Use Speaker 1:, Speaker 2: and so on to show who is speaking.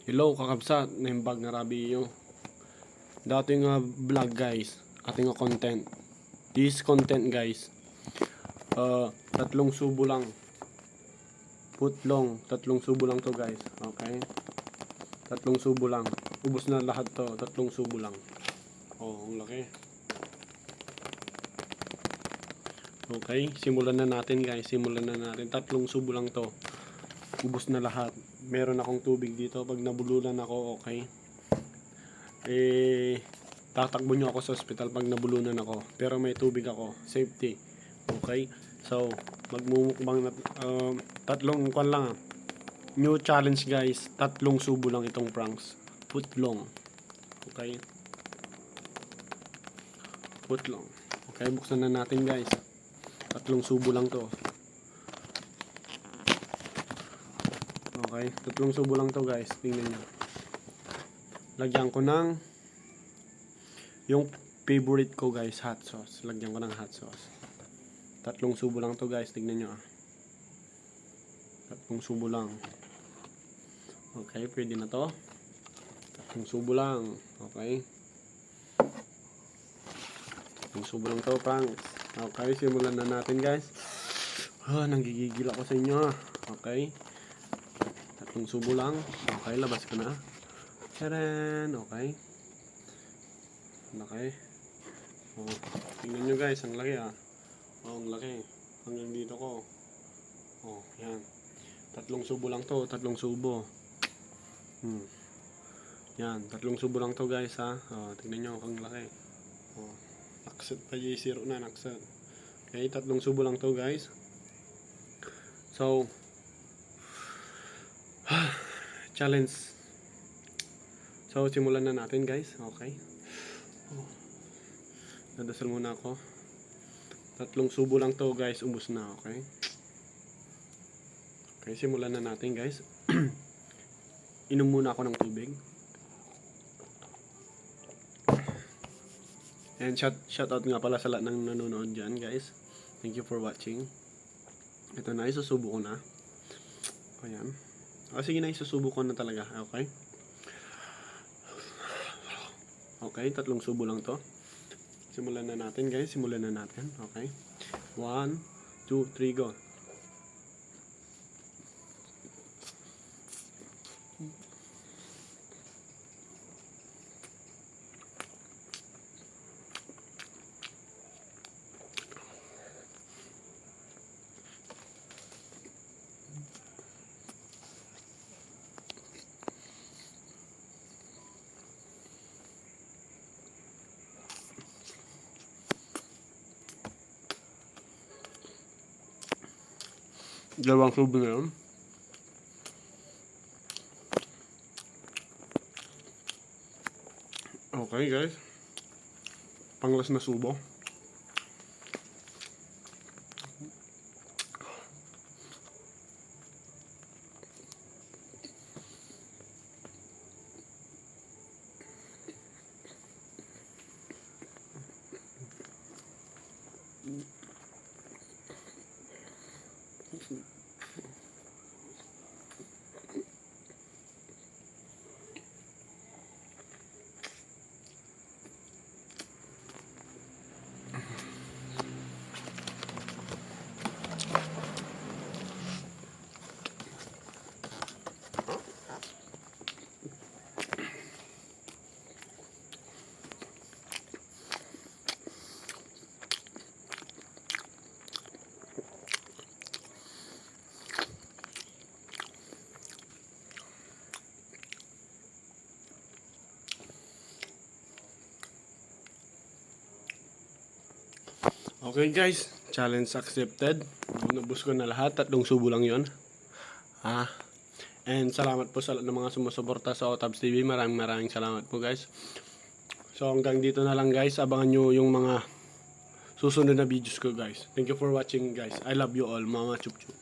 Speaker 1: Hello kakabsat, naimbag na rabi yung dating vlog guys, ating content. This content guys, tatlong subo lang. Putlong, tatlong subo lang to guys. Okay? Tatlong subo lang. Ubos na lahat to, tatlong subo lang. Oh, ang laki. Okay, simulan na natin guys, simulan na natin. Tatlong subo lang to. Ubos na lahat. Meron akong tubig dito. Pag nabulunan ako, okay. Tatakbo nyo ako sa ospital pag nabulunan ako. Pero may tubig ako. Safety. Okay. So, magmumukbang na tatlong kwan lang New challenge guys. Tatlong subo lang itong pranks. Putlong. Okay. Putlong. Okay, buksan na natin guys. Tatlong subo lang to. Okay, tatlong subo lang to guys. Tingnan nyo. Lagyan ko ng yung favorite ko guys, hot sauce. Lagyan ko ng hot sauce. Tatlong subo lang to guys. Tingnan nyo Tatlong subo lang. Okay, pwede na to. Tatlong subo lang. Okay. Tatlong subo lang to, pranks. Okay, simulan na natin guys. Nanggigigil ako sa inyo. Okay. Tatlong subo lang. Okay, labas ko na. Taran! Okay. Okay. Oh, tingnan nyo guys, ang laki Oh, ang laki. Hanggang dito ko. Oh, yan. Tatlong subo lang to, tatlong subo. Yan, tatlong subo lang to guys Oh, tingnan nyo, ang laki. Oh, nakset pa J0 na, nakset. Okay, tatlong subo lang to guys. So, challenge. So, simulan na natin guys. Okay. Dadasal muna ako. Tatlong subo lang to guys. Ubus na. Okay. Okay, simulan na natin guys. Inom muna ako ng tubig. And shout out nga pala sa lahat ng nanonood dyan guys. Thank you for watching. Ito na, isusubo ko na. Ayan. Sige na, isusubo ko na talaga. Okay. Okay, tatlong subo lang to. Simulan na natin guys, simulan na natin. Okay. 1, 2, 3, go. Dalawang subo na yun. Okay guys. Panglas na subo. Okay guys, challenge accepted. Nabus ko na lahat, tatlong subo lang yon. And salamat po sa lahat ng mga sumusuporta sa Otabs TV. Maraming salamat po guys. So hanggang dito na lang guys. Abangan nyo yung mga susunod na videos ko guys. Thank you for watching guys. I love you all. Mama chup chup.